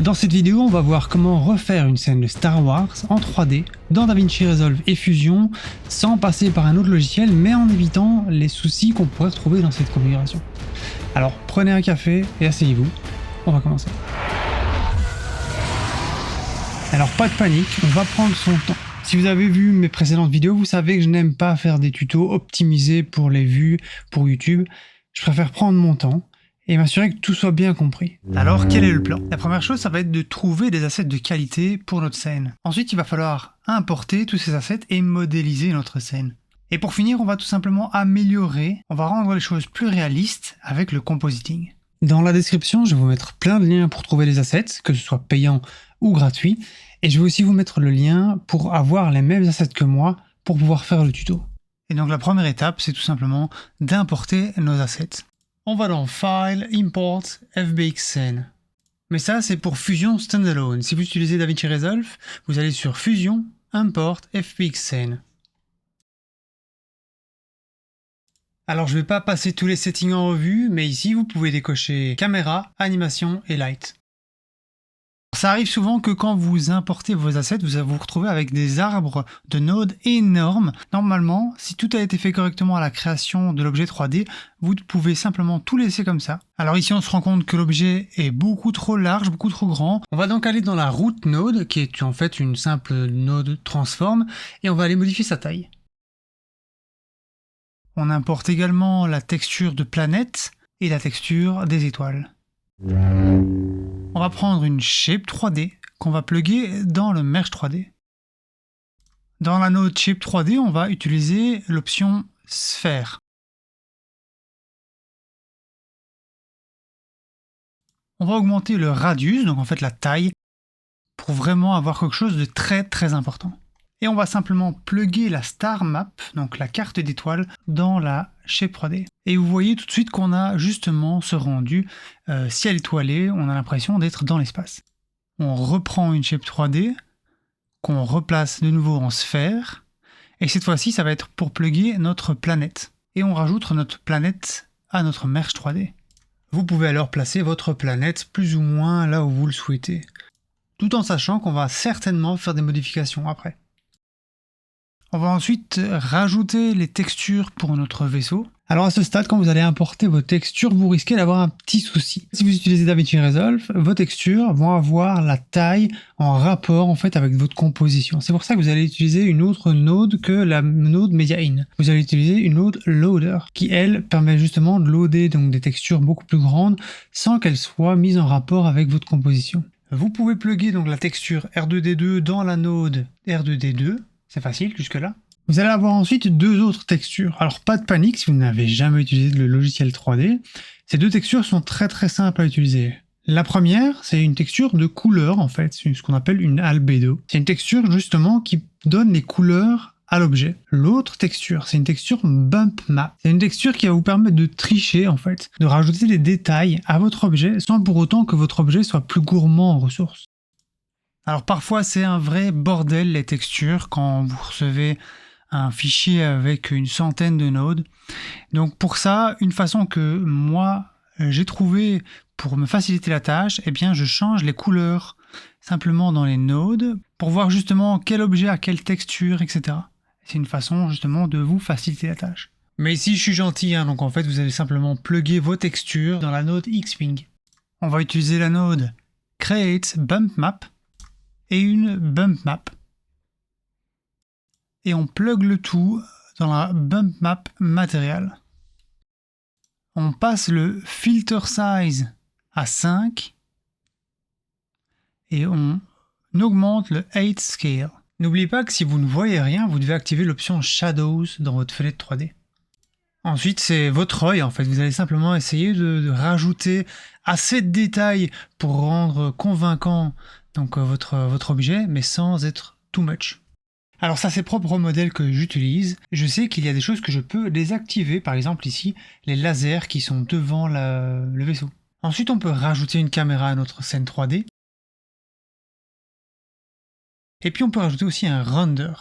Dans cette vidéo, on va voir comment refaire une scène de Star Wars en 3D dans DaVinci Resolve et Fusion sans passer par un autre logiciel mais en évitant les soucis qu'on pourrait retrouver dans cette configuration. Alors prenez un café et asseyez-vous, on va commencer. Alors pas de panique, on va prendre son temps. Si vous avez vu mes précédentes vidéos, vous savez que je n'aime pas faire des tutos optimisés pour les vues pour YouTube. Je préfère prendre mon temps et m'assurer que tout soit bien compris. Alors quel est le plan? La première chose, ça va être de trouver des assets de qualité pour notre scène. Ensuite, il va falloir importer tous ces assets et modéliser notre scène. Et pour finir, on va tout simplement améliorer, on va rendre les choses plus réalistes avec le compositing. Dans la description, je vais vous mettre plein de liens pour trouver les assets, que ce soit payant ou gratuit. Et je vais aussi vous mettre le lien pour avoir les mêmes assets que moi pour pouvoir faire le tuto. Et donc la première étape, c'est tout simplement d'importer nos assets. On va dans File, Import, FBX Scene. Mais ça, c'est pour Fusion Standalone. Si vous utilisez DaVinci Resolve, vous allez sur Fusion, Import, FBX Scene. Alors je ne vais pas passer tous les settings en revue, mais ici vous pouvez décocher Caméra, Animation et Light. Ça arrive souvent que quand vous importez vos assets, vous allez vous retrouver avec des arbres de nodes énormes. Normalement, si tout a été fait correctement à la création de l'objet 3D, vous pouvez simplement tout laisser comme ça. Alors ici, on se rend compte que l'objet est beaucoup trop large, beaucoup trop grand. On va donc aller dans la root node, qui est en fait une simple node transform, et on va aller modifier sa taille. On importe également la texture de planète et la texture des étoiles. On va prendre une shape 3D qu'on va plugger dans le Mesh 3D. Dans la node shape 3D, on va utiliser l'option sphère. On va augmenter le radius, donc en fait la taille, pour vraiment avoir quelque chose de très important. Et on va simplement plugger la star map, donc la carte d'étoiles, dans la shape 3D. Et vous voyez tout de suite qu'on a justement ce rendu ciel étoilé, on a l'impression d'être dans l'espace. On reprend une shape 3D, qu'on replace de nouveau en sphère, et cette fois-ci ça va être pour plugger notre planète. Et on rajoute notre planète à notre Mesh 3D. Vous pouvez alors placer votre planète plus ou moins là où vous le souhaitez, tout en sachant qu'on va certainement faire des modifications après. On va ensuite rajouter les textures pour notre vaisseau. Alors à ce stade, quand vous allez importer vos textures, vous risquez d'avoir un petit souci. Si vous utilisez DaVinci Resolve, vos textures vont avoir la taille en rapport en fait avec votre composition. C'est pour ça que vous allez utiliser une autre node que la node Media In. Vous allez utiliser une node Loader qui elle permet justement de loader donc des textures beaucoup plus grandes sans qu'elles soient mises en rapport avec votre composition. Vous pouvez plugger donc la texture R2D2 dans la node R2D2. C'est facile jusque-là. Vous allez avoir ensuite deux autres textures. Alors pas de panique si vous n'avez jamais utilisé le logiciel 3D. Ces deux textures sont très simples à utiliser. La première, c'est une texture de couleur en fait, c'est ce qu'on appelle une albedo. C'est une texture justement qui donne les couleurs à l'objet. L'autre texture, c'est une texture bump map. C'est une texture qui va vous permettre de tricher en fait, de rajouter des détails à votre objet sans pour autant que votre objet soit plus gourmand en ressources. Alors parfois c'est un vrai bordel les textures quand vous recevez un fichier avec une centaine de nodes. Donc pour ça, une façon que moi j'ai trouvé pour me faciliter la tâche, eh bien je change les couleurs simplement dans les nodes pour voir justement quel objet a quelle texture, etc. C'est une façon justement de vous faciliter la tâche. Mais ici je suis gentil, hein, donc en fait vous allez simplement plugger vos textures dans la node Xwing. On va utiliser la node Create Bump Map et une bump map. Et on plug le tout dans la bump map matériel. On passe le filter size à 5 et on augmente le 8 scale. N'oubliez pas que si vous ne voyez rien, vous devez activer l'option Shadows dans votre fenêtre 3D. Ensuite, c'est votre œil en fait. Vous allez simplement essayer de rajouter assez de détails pour rendre convaincant donc votre objet, mais sans être too much. Alors ça, c'est propre au modèle que j'utilise. Je sais qu'il y a des choses que je peux désactiver, par exemple ici, les lasers qui sont devant le vaisseau. Ensuite, on peut rajouter une caméra à notre scène 3D. Et puis on peut rajouter aussi un render.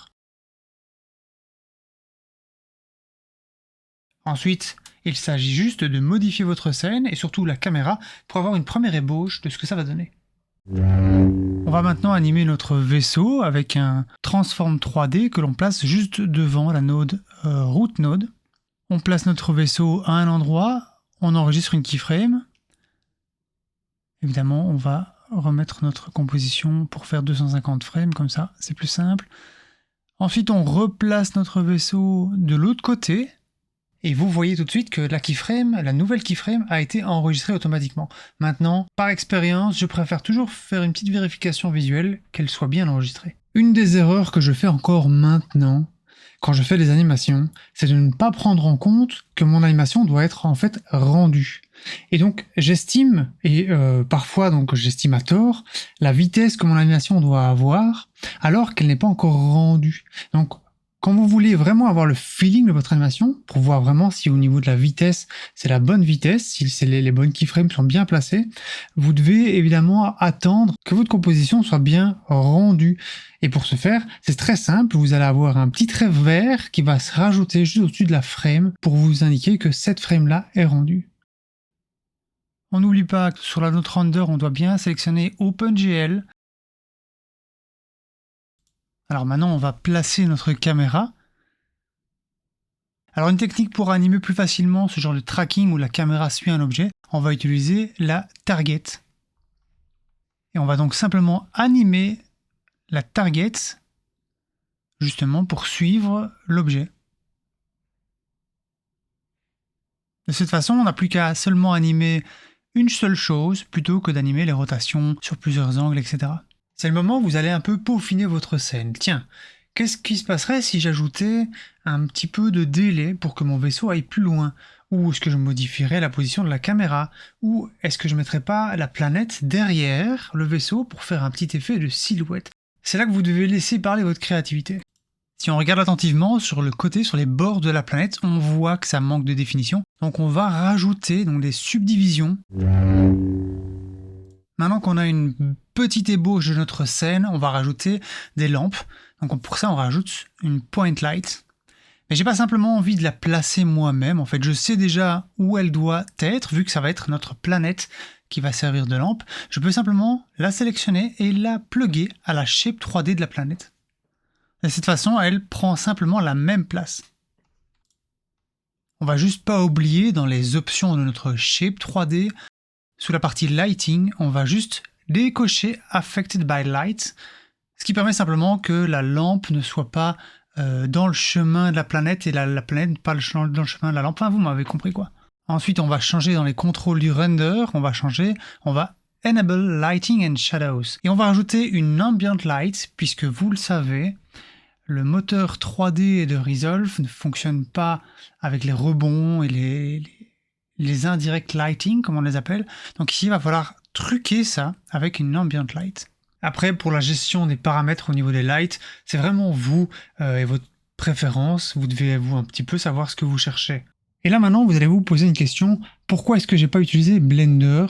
Ensuite, il s'agit juste de modifier votre scène et surtout la caméra pour avoir une première ébauche de ce que ça va donner. On va maintenant animer notre vaisseau avec un transform 3D que l'on place juste devant la node root node. On place notre vaisseau à un endroit, on enregistre une keyframe. Évidemment, on va remettre notre composition pour faire 250 frames, comme ça, c'est plus simple. Ensuite, on replace notre vaisseau de l'autre côté. Et vous voyez tout de suite que la nouvelle keyframe a été enregistrée automatiquement. Maintenant, par expérience, je préfère toujours faire une petite vérification visuelle, qu'elle soit bien enregistrée. Une des erreurs que je fais encore maintenant, quand je fais des animations, c'est de ne pas prendre en compte que mon animation doit être en fait rendue. Et donc j'estime, et parfois donc j'estime à tort, la vitesse que mon animation doit avoir, alors qu'elle n'est pas encore rendue. Donc quand vous voulez vraiment avoir le feeling de votre animation, pour voir vraiment si au niveau de la vitesse, c'est la bonne vitesse, si les bonnes keyframes sont bien placées, vous devez évidemment attendre que votre composition soit bien rendue. Et pour ce faire, c'est très simple, vous allez avoir un petit trait vert qui va se rajouter juste au-dessus de la frame pour vous indiquer que cette frame-là est rendue. On n'oublie pas que sur la note render, on doit bien sélectionner OpenGL. Alors maintenant, on va placer notre caméra. Alors une technique pour animer plus facilement ce genre de tracking où la caméra suit un objet, on va utiliser la target. Et on va donc simplement animer la target justement pour suivre l'objet. De cette façon, on n'a plus qu'à seulement animer une seule chose plutôt que d'animer les rotations sur plusieurs angles, etc. C'est le moment où vous allez un peu peaufiner votre scène. Tiens, qu'est-ce qui se passerait si j'ajoutais un petit peu de délai pour que mon vaisseau aille plus loin? Ou est-ce que je modifierais la position de la caméra? Ou est-ce que je mettrais pas la planète derrière le vaisseau pour faire un petit effet de silhouette? C'est là que vous devez laisser parler votre créativité. Si on regarde attentivement sur le côté, sur les bords de la planète, on voit que ça manque de définition. Donc on va rajouter des subdivisions. Maintenant qu'on a une petite ébauche de notre scène, on va rajouter des lampes. Donc pour ça, on rajoute une point light. Mais j'ai pas simplement envie de la placer moi-même. En fait, je sais déjà où elle doit être, vu que ça va être notre planète qui va servir de lampe. Je peux simplement la sélectionner et la plugger à la shape 3D de la planète. De cette façon, elle prend simplement la même place. On va juste pas oublier dans les options de notre shape 3D, sous la partie lighting, on va juste décocher Affected by Light, ce qui permet simplement que la lampe ne soit pas dans le chemin de la planète et la planète pas dans le chemin de la lampe. Enfin, vous m'avez compris quoi. Ensuite, on va changer dans les contrôles du render, on va Enable Lighting and Shadows. Et on va rajouter une Ambient Light, puisque vous le savez, le moteur 3D de Resolve ne fonctionne pas avec les rebonds et les indirect lighting, comme on les appelle. Donc ici, il va falloir truquer ça avec une ambient light. Après, pour la gestion des paramètres au niveau des lights, c'est vraiment vous et votre préférence. Vous devez un petit peu savoir ce que vous cherchez. Et là maintenant, vous allez vous poser une question. Pourquoi est-ce que j'ai pas utilisé Blender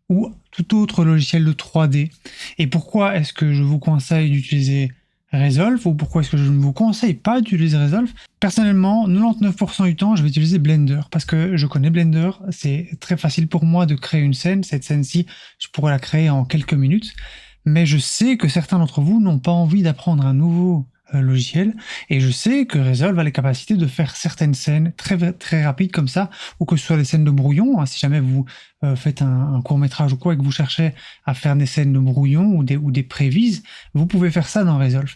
ou tout autre logiciel de 3D? Et pourquoi est-ce que je vous conseille d'utiliser Resolve, ou pourquoi est-ce que je ne vous conseille pas d'utiliser Resolve? Personnellement, 99% du temps, je vais utiliser Blender, parce que je connais Blender, c'est très facile pour moi de créer une scène. Cette scène-ci, je pourrais la créer en quelques minutes, mais je sais que certains d'entre vous n'ont pas envie d'apprendre un nouveau logiciel, et je sais que Resolve a les capacités de faire certaines scènes très, très rapides comme ça, ou que ce soit des scènes de brouillon, hein, si jamais vous faites un court-métrage ou quoi, et que vous cherchez à faire des scènes de brouillon ou des prévises, vous pouvez faire ça dans Resolve.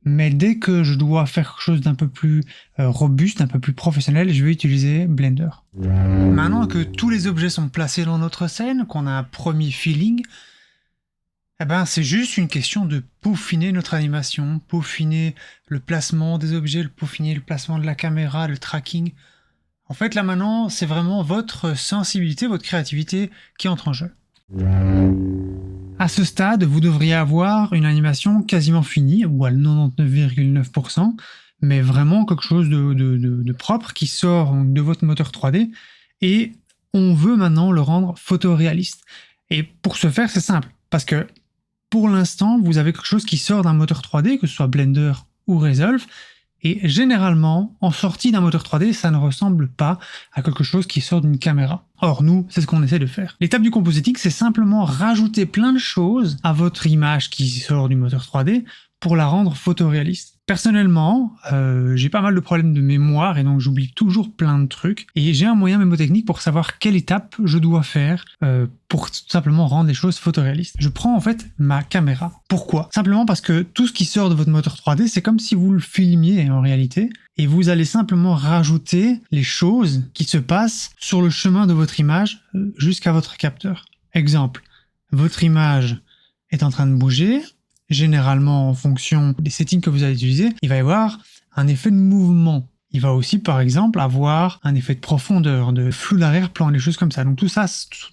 Mais dès que je dois faire quelque chose d'un peu plus robuste, d'un peu plus professionnel, je vais utiliser Blender. Maintenant que tous les objets sont placés dans notre scène, qu'on a un premier feeling, eh ben, c'est juste une question de peaufiner notre animation, peaufiner le placement des objets, peaufiner le placement de la caméra, le tracking. En fait, là maintenant, c'est vraiment votre sensibilité, votre créativité qui entre en jeu. À ce stade, vous devriez avoir une animation quasiment finie, ou à 99,9%, mais vraiment quelque chose de propre qui sort de votre moteur 3D, et on veut maintenant le rendre photoréaliste. Et pour ce faire, c'est simple, parce que pour l'instant, vous avez quelque chose qui sort d'un moteur 3D, que ce soit Blender ou Resolve, Et généralement, en sortie d'un moteur 3D, ça ne ressemble pas à quelque chose qui sort d'une caméra. Or, nous, c'est ce qu'on essaie de faire. L'étape du compositing, c'est simplement rajouter plein de choses à votre image qui sort du moteur 3D pour la rendre photoréaliste. Personnellement, j'ai pas mal de problèmes de mémoire et donc j'oublie toujours plein de trucs. Et j'ai un moyen mémotechnique pour savoir quelle étape je dois faire pour tout simplement rendre les choses photoréalistes. Je prends en fait ma caméra. Pourquoi? Simplement parce que tout ce qui sort de votre moteur 3D, c'est comme si vous le filmiez en réalité. Et vous allez simplement rajouter les choses qui se passent sur le chemin de votre image jusqu'à votre capteur. Exemple, votre image est en train de bouger. Généralement, en fonction des settings que vous allez utiliser, il va y avoir un effet de mouvement. Il va aussi, par exemple, avoir un effet de profondeur, de flou d'arrière-plan, des choses comme ça. Donc tout ça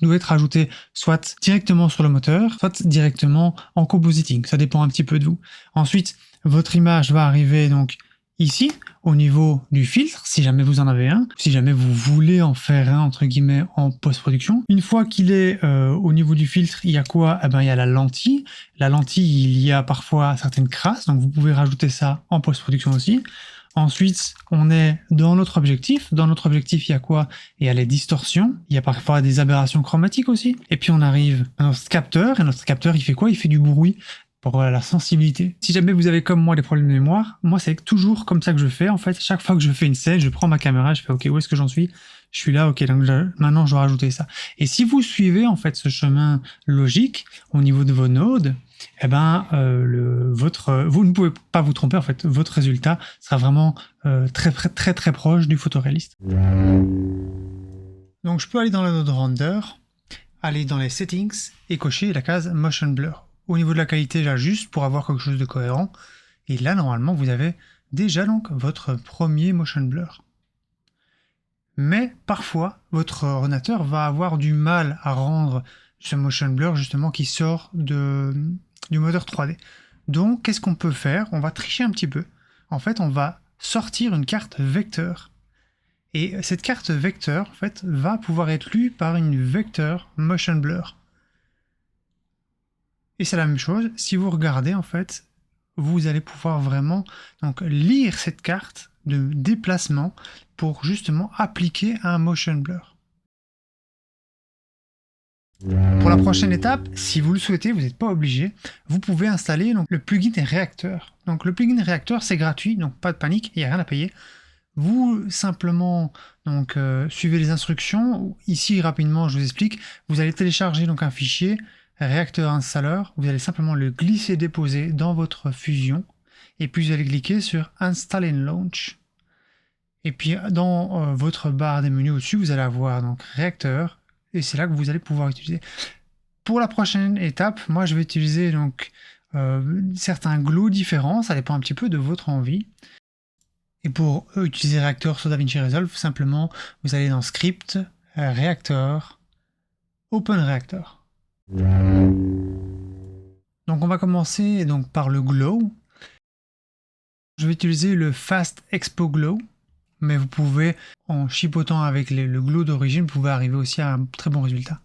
doit être ajouté soit directement sur le moteur, soit directement en compositing. Ça dépend un petit peu de vous. Ensuite, votre image va arriver donc ici, au niveau du filtre, si jamais vous en avez un, si jamais vous voulez en faire un, entre guillemets, en post-production. Une fois qu'il est au niveau du filtre, il y a quoi? Eh ben, il y a la lentille. La lentille, il y a parfois certaines crasses, donc vous pouvez rajouter ça en post-production aussi. Ensuite, on est dans notre objectif. Dans notre objectif, il y a quoi? Il y a les distorsions. Il y a parfois des aberrations chromatiques aussi. Et puis, on arrive à notre capteur. Et notre capteur, il fait quoi? Il fait du bruit. Pour la sensibilité. Si jamais vous avez comme moi des problèmes de mémoire, moi c'est toujours comme ça que je fais. En fait, chaque fois que je fais une scène, je prends ma caméra, je fais ok, où est-ce que j'en suis? Je suis là, ok, donc maintenant je dois rajouter ça. Et si vous suivez en fait ce chemin logique au niveau de vos nodes, eh ben vous ne pouvez pas vous tromper en fait. Votre résultat sera vraiment très proche du photoréaliste. Donc je peux aller dans le node render, aller dans les settings et cocher la case motion blur. Au niveau de la qualité, j'ajuste pour avoir quelque chose de cohérent. Et là, normalement, vous avez déjà donc votre premier motion blur. Mais parfois, votre ordinateur va avoir du mal à rendre ce motion blur justement qui sort du moteur 3D. Donc, qu'est-ce qu'on peut faire? On va tricher un petit peu. En fait, on va sortir une carte vecteur. Et cette carte vecteur, en fait, va pouvoir être lue par une vecteur motion blur. Et c'est la même chose, si vous regardez en fait, vous allez pouvoir vraiment donc lire cette carte de déplacement pour justement appliquer un motion blur. Pour la prochaine étape, si vous le souhaitez, vous n'êtes pas obligé, vous pouvez installer donc, le plugin Reactor. Donc le plugin Reactor c'est gratuit, donc pas de panique, il n'y a rien à payer. Vous simplement donc suivez les instructions. Ici rapidement je vous explique, vous allez télécharger donc un fichier Reactor Installer, vous allez simplement le glisser-déposer dans votre Fusion, et puis vous allez cliquer sur Install and Launch. Et puis dans votre barre des menus au-dessus, vous allez avoir donc Reactor, et c'est là que vous allez pouvoir utiliser. Pour la prochaine étape, moi je vais utiliser donc certains glows différents, ça dépend un petit peu de votre envie. Et pour utiliser Reactor sur DaVinci Resolve, simplement vous allez dans Script, Reactor, Open Reactor. Donc on va commencer donc par le glow. Je vais utiliser le Fast Expo Glow, mais vous pouvez, en chipotant avec le glow d'origine, vous pouvez arriver aussi à un très bon résultat.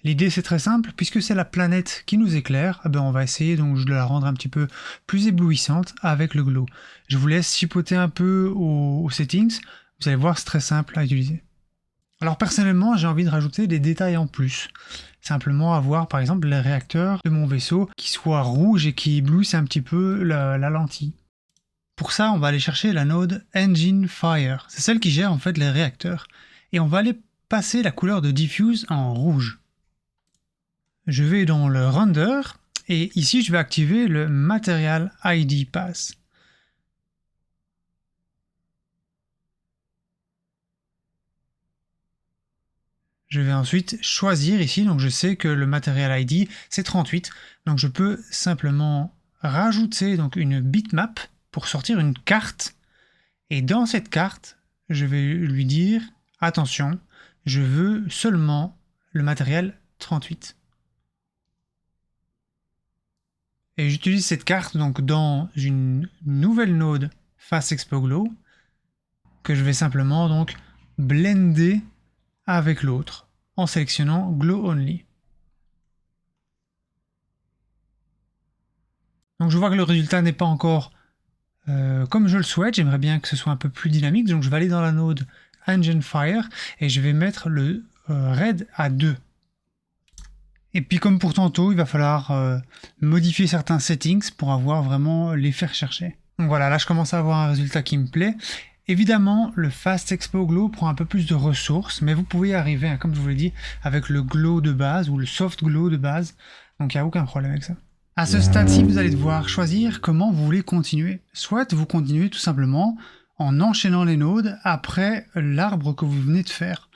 L'idée c'est très simple, puisque c'est la planète qui nous éclaire, on va essayer donc de la rendre un petit peu plus éblouissante avec le glow. Je vous laisse chipoter un peu aux settings, vous allez voir c'est très simple à utiliser. Alors personnellement j'ai envie de rajouter des détails en plus. Simplement avoir par exemple les réacteurs de mon vaisseau qui soient rouges et qui éblouissent un petit peu la lentille. Pour ça on va aller chercher la node Engine Fire, c'est celle qui gère en fait les réacteurs. Et on va aller passer la couleur de Diffuse en rouge. Je vais dans le Render et ici je vais activer le Material ID Pass. Je vais ensuite choisir ici, donc je sais que le Material ID c'est 38, donc je peux simplement rajouter donc une bitmap pour sortir une carte. Et dans cette carte, je vais lui dire, attention, je veux seulement le matériel 38. Et j'utilise cette carte donc dans une nouvelle node Fast Expo Glow que je vais simplement donc blender avec l'autre en sélectionnant Glow Only. Donc je vois que le résultat n'est pas encore comme je le souhaite, j'aimerais bien que ce soit un peu plus dynamique, donc je vais aller dans la node Engine Fire et je vais mettre le Red à 2. Et puis comme pour tantôt, il va falloir modifier certains settings pour avoir vraiment l'effet recherché. Donc voilà, là je commence à avoir un résultat qui me plaît. Évidemment, le Fast Expo Glow prend un peu plus de ressources, mais vous pouvez y arriver, hein, comme je vous l'ai dit, avec le Glow de base ou le Soft Glow de base. Donc il n'y a aucun problème avec ça. À ce stade-ci, vous allez devoir choisir comment vous voulez continuer. Soit vous continuez tout simplement en enchaînant les nodes après l'arbre que vous venez de faire.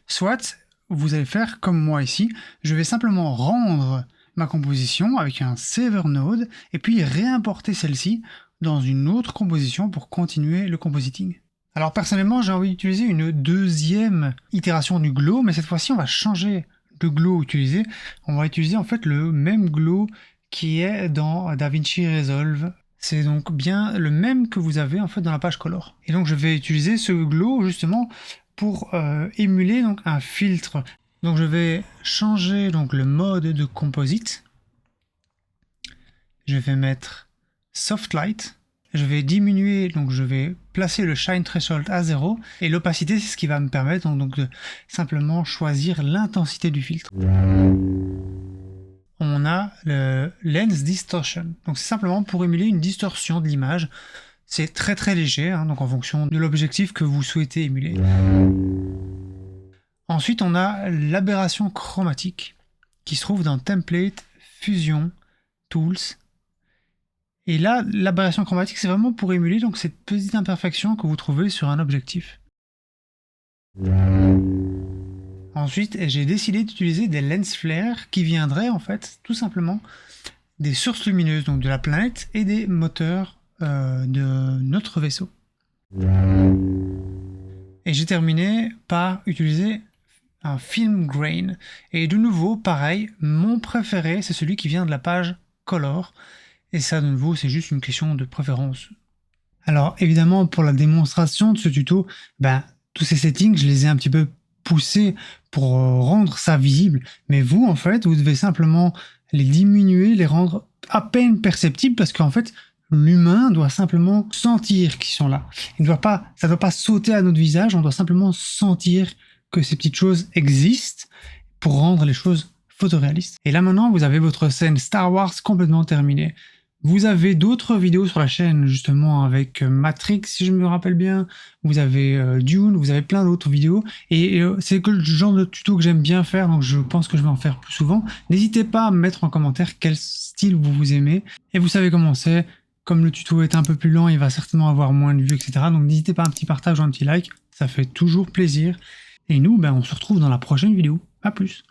Soit vous allez faire comme moi ici, je vais simplement rendre ma composition avec un Saver Node et puis réimporter celle-ci dans une autre composition pour continuer le compositing. Alors personnellement, j'ai envie d'utiliser une deuxième itération du glow, mais cette fois-ci, on va changer de glow utilisé. On va utiliser en fait le même glow qui est dans DaVinci Resolve. C'est donc bien le même que vous avez en fait dans la page color. Et donc je vais utiliser ce glow justement pour émuler donc un filtre. Donc je vais changer donc le mode de composite. Je vais mettre Soft Light. Je vais diminuer, donc je vais placer le Shine Threshold à 0 et l'opacité c'est ce qui va me permettre donc de simplement choisir l'intensité du filtre. On a le Lens Distortion, donc c'est simplement pour émuler une distorsion de l'image. C'est très très léger, hein, donc en fonction de l'objectif que vous souhaitez émuler. Ensuite on a l'aberration chromatique qui se trouve dans Template, Fusion, Tools. Et là, l'aberration chromatique, c'est vraiment pour émuler donc cette petite imperfection que vous trouvez sur un objectif. Ensuite, j'ai décidé d'utiliser des lens flares qui viendraient en fait tout simplement des sources lumineuses, donc de la planète et des moteurs de notre vaisseau. Et j'ai terminé par utiliser un film grain. Et de nouveau, pareil, mon préféré, c'est celui qui vient de la page color. Et ça, de nouveau, c'est juste une question de préférence. Alors, évidemment, pour la démonstration de ce tuto, tous ces settings, je les ai un petit peu poussés pour rendre ça visible. Mais vous, en fait, vous devez simplement les diminuer, les rendre à peine perceptibles, parce qu'en fait, l'humain doit simplement sentir qu'ils sont là. Ça ne doit pas sauter à notre visage, on doit simplement sentir que ces petites choses existent pour rendre les choses photoréalistes. Et là, maintenant, vous avez votre scène Star Wars complètement terminée. Vous avez d'autres vidéos sur la chaîne, justement, avec Matrix, si je me rappelle bien. Vous avez Dune, vous avez plein d'autres vidéos. Et c'est le genre de tuto que j'aime bien faire, donc je pense que je vais en faire plus souvent. N'hésitez pas à me mettre en commentaire quel style vous aimez. Et vous savez comment c'est. Comme le tuto est un peu plus lent, il va certainement avoir moins de vues, etc. Donc n'hésitez pas à un petit partage ou un petit like. Ça fait toujours plaisir. Et nous, on se retrouve dans la prochaine vidéo. À plus.